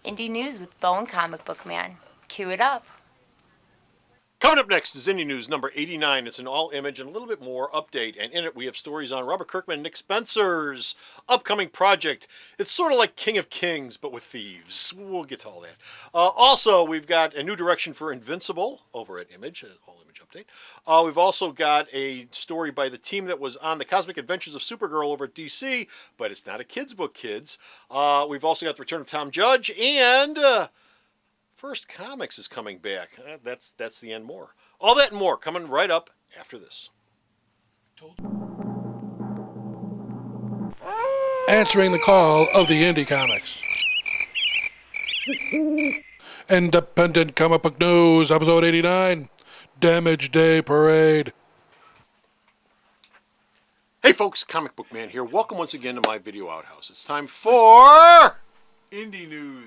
Indie News with Bo and Comic Book Man. Cue it up. Coming up next is Indie News number 89. It's an all-image and a little bit more update. And in it, we have stories on Robert Kirkman and Nick Spencer's upcoming project. It's sort of like King of Kings, but with thieves. We'll get to all that. Also, we've got a new direction for Invincible over at Image, an all-image update. We've also got a story by the team that was on the Cosmic Adventures of Supergirl over at DC, but it's not a kid's book, kids. We've also got the return of Tom Judge and... First Comics is coming back. That's the end more. All that and more coming right up after this. Answering the call of the Indie Comics. Independent Comic Book News, episode 89, Damage Day Parade. Hey folks, Comic Book Man here. Welcome once again to my video outhouse. It's time for... Indie News.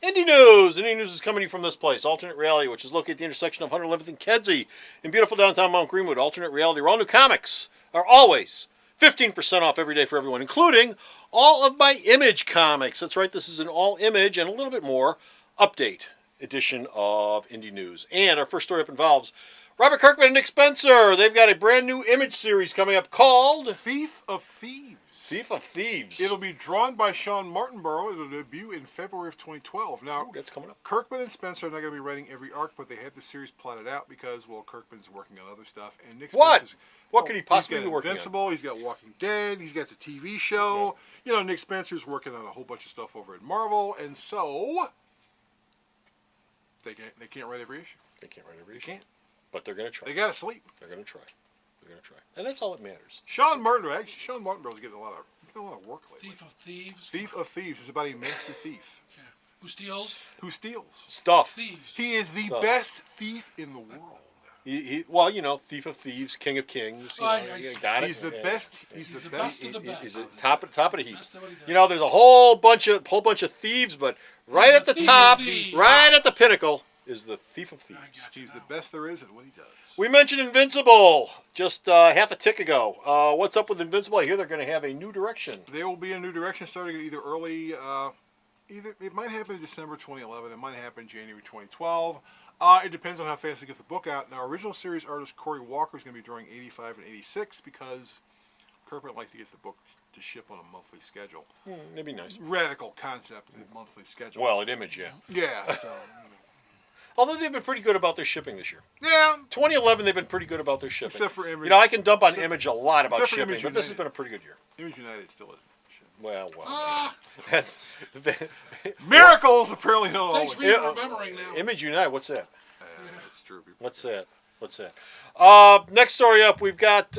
Indie News! Indie News is coming to you from this place, Alternate Reality, which is located at the intersection of 111th and Kedzie in beautiful downtown Mount Greenwood. Alternate Reality, where all new comics are always 15% off every day for everyone, including all of my Image comics. That's right, this is an all-image and a little bit more update edition of Indie News. And our first story up involves Robert Kirkman and Nick Spencer. They've got a brand new Image series coming up called... Thief of Thieves. Thief of Thieves. It'll be drawn by Sean Martinborough. It'll debut in February of 2012. Now, Ooh, that's coming up. Kirkman and Spencer are not going to be writing every arc, but they have the series plotted out because, well, Kirkman's working on other stuff. And Nick Spencer's... What could he possibly be working on? He's got Invincible, he's got Walking Dead, he's got the TV show. Yeah. You know, Nick Spencer's working on a whole bunch of stuff over at Marvel, and so... They can't write every issue. They can't write every issue. They can't. But they're going to try. They got to sleep. They're going to try. They're going to try. And that's all that matters. Sean Martinborough's getting a lot of work lately. Thief of Thieves. Thief of Thieves is about a master thief. Yeah. Who steals? Who steals. Stuff. Thieves. He is the best thief in the world. Well, you know, Thief of Thieves, King of Kings. Got it. He's the best. He's the best of the best. He's the top of the heap. Best of what he does. You know, there's a whole bunch of thieves, but right at the Thief of top, Thieves. right at the pinnacle, is the Thief of Thieves. I got you He's now. the best there is at what he does. We mentioned Invincible just half a tick ago. What's up with Invincible? I hear they're going to have a new direction. There will be a new direction starting either early, it might happen in December 2011. It might happen in January 2012. It depends on how fast they get the book out. Now, original series artist Cory Walker is going to be drawing 85 and 86 because Kirkman likes to get the book to ship on a monthly schedule. That'd be nice. Radical concept, the monthly schedule. Well, at Image, yeah. Yeah, so... Although they've been pretty good about their shipping this year. Yeah. 2011, they've been pretty good about their shipping. Except for Image. You know, I can dump on Image a lot about shipping, Image but this has United. been a pretty good year. Image United still isn't. Well. That's, Miracles apparently don't Thanks always. for remembering now. Image United, what's that? That's true. What's that? Next story up, we've got...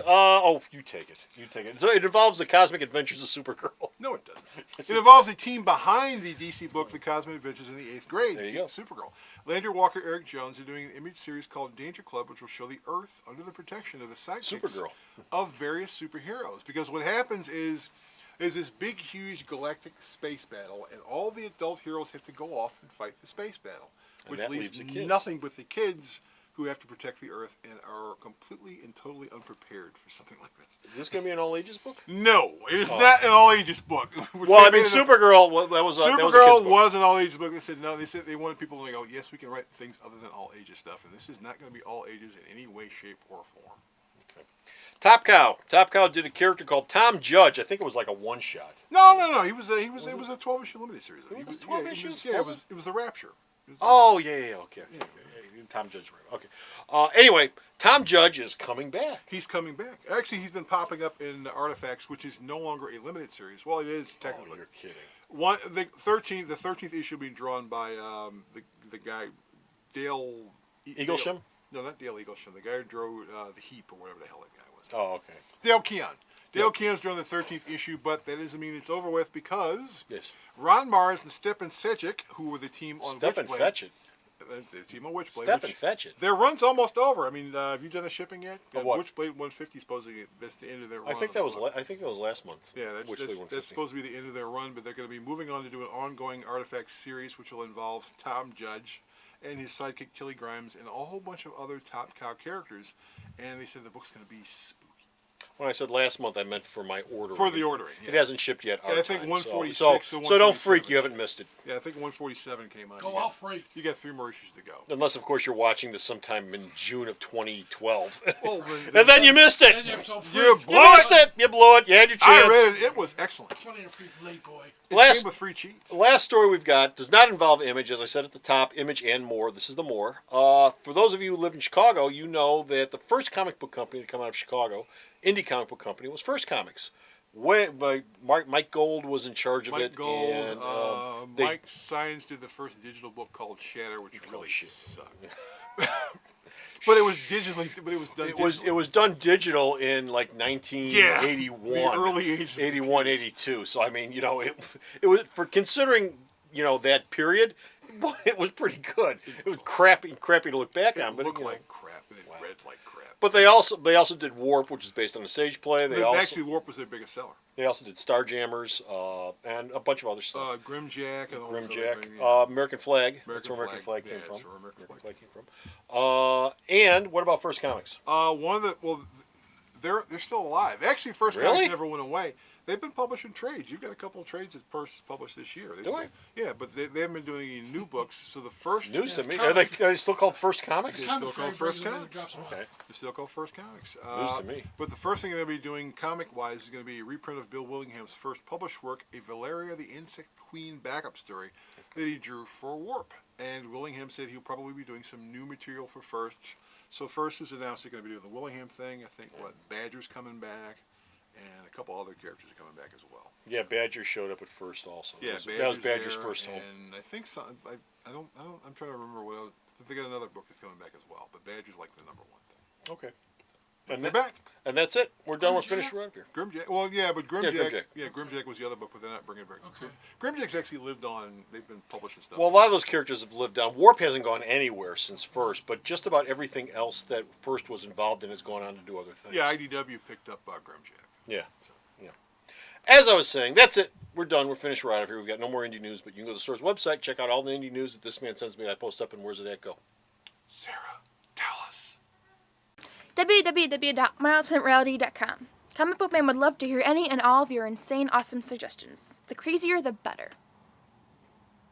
you take it. You take it. So it involves the Cosmic Adventures of Supergirl. No, it doesn't. It involves a team behind the DC book, The Cosmic Adventures in the 8th Grade. There you go. Supergirl. Landry Walker, Eric Jones are doing an Image series called Danger Club, which will show the Earth under the protection of the sidekicks Supergirl. of various superheroes. Because what happens is there's this big, huge galactic space battle, and all the adult heroes have to go off and fight the space battle, And which that leaves leaves the kids. nothing but the kids who have to protect the Earth and are completely and totally unprepared for something like this. Is this going to be an all-ages book? No, it is not an all-ages book. Well, I mean, Supergirl, that was a kid's Supergirl book. was an all-ages book. They said no. They said they wanted people to go, yes, we can write things other than all-ages stuff, and this is not going to be all ages in any way, shape, or form. Okay. Top Cow did a character called Tom Judge. I think it was like a one-shot. No. It was a 12-issue limited series. It was 12 issues? Yeah, it was the Rapture. Oh, yeah, okay. Tom Judge. Okay. Anyway, Tom Judge is coming back. He's coming back. Actually, he's been popping up in Artifacts, which is no longer a limited series. Well, it is technically. Oh, you're kidding. The 13th issue being drawn by the guy Dale Eaglesham? No, not Dale Eaglesham. The guy who drew The Heap or whatever the hell that guy was. Oh, okay. Dale Keown. Dale Keown's drawing the 13th issue, but that doesn't mean it's over with because Ron Mars and Stepan Sejic, who were the team on Step and Witchblade, fetch it. the team on Witchblade. Step and fetch it. Their run's almost over. I mean, have you done the shipping yet? Of what? Witchblade 150 supposedly that's the end of their run. I think that was last month. Yeah, Witchblade 150. that's supposed to be the end of their run, but they're going to be moving on to do an ongoing Artifact series, which will involve Tom Judge and his sidekick Tilly Grimes and a whole bunch of other Top Cow characters. And they said the book's going to be spooky. When I said last month, I meant for my ordering. For the ordering. It Yeah, hasn't shipped yet. Yeah, our I think time, 146 So, to so don't freak. 147. You haven't missed it. yeah, I think 147 came out. Go You got- off freak. You got 3 more issues to go. Unless, of course, you're watching this sometime in June of 2012. Well, and then you missed it. And you're so freak. You blew You missed it. You blew it. You had your chance. I read it. It was excellent. Plenty of freak late boy. It Last- came with free cheese. The last story we've got does not involve Image, as I said at the top. Image and more. This is the more. For those of you who live in Chicago, you know that the first comic book company to come out of Chicago, Indy comic book company, was First Comics. Mike Gold was in charge of Mike it. Gold. And, they- Mike Science did the first digital book called Shatter, which really shit. sucked. But it was digitally. But it was done. It was done digital in like 1981. the early ages of 81, 82. So I mean, it was for considering that period, it was pretty good. It was crappy to look back It on, but looked like crap and it read like crap. But they also did Warp, which is based on a Sage play. Actually, Warp was their biggest seller. They also did Starjammers and a bunch of other stuff. Grimjack and all those other Grimjack, things, yeah. American Flag. That's American where American Flag Flag, came yeah, from. that's where American Flag came from. And what about First Comics? They're still alive. Actually, First Really? Comics never went away. They've been publishing trades. You've got a couple of trades that first published this year. Yeah, but they haven't been doing any new books. So the first News to Yeah, me. comic- Are they still called First Comics? They're Comic still called Frame First brings them in and Comics. drops them off. Okay. They're still called First Comics. News to me. But the first thing they're going to be doing comic-wise is going to be a reprint of Bill Willingham's first published work, a Valeria the Insect Queen backup story that he drew for Warp. And Willingham said he'll probably be doing some new material for First. So First is announced they're going to be doing the Willingham thing. I think, Badger's coming back. And a couple other characters are coming back as well. Yeah, Badger showed up at First also. Yeah, that was Badger's there, first home. And I think I'm trying to remember what else. They got another book that's coming back as well. But Badger's like the number one thing. Okay. And And they're that- back. And that's it. We're done. We're Grimjack? finished. We're out of here. Grimjack. Well, yeah, but Grimjack. Grimjack. Grimjack was the other book, but they're not bringing it back. Okay. Grimjack's actually lived on. They've been publishing stuff. Well, a lot of those characters have lived on. Warp hasn't gone anywhere since First, but just about everything else that First was involved in has gone on to do other things. yeah, IDW picked up Grimjack. Yeah. Yeah. As I was saying, that's it. We're done. We're finished. We're out of here. We've got no more indie news, but you can go to the store's website, check out all the indie news that this man sends me that I post up, and where's it at go? Sarah, tell us. www.myalternatereality.com. Comic Book Man would love to hear any and all of your insane, awesome suggestions. The crazier, the better.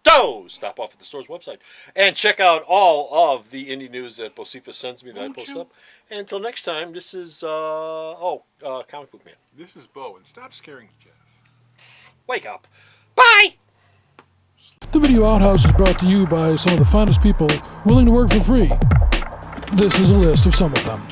So, stop off at the store's website and check out all of the indie news that Bocephus sends me that I post up. And until next time, this is, Comic Book Man. This is Bo, and stop scaring Jeff. Wake up. Bye! The Video Outhouse is brought to you by some of the finest people willing to work for free. This is a list of some of them.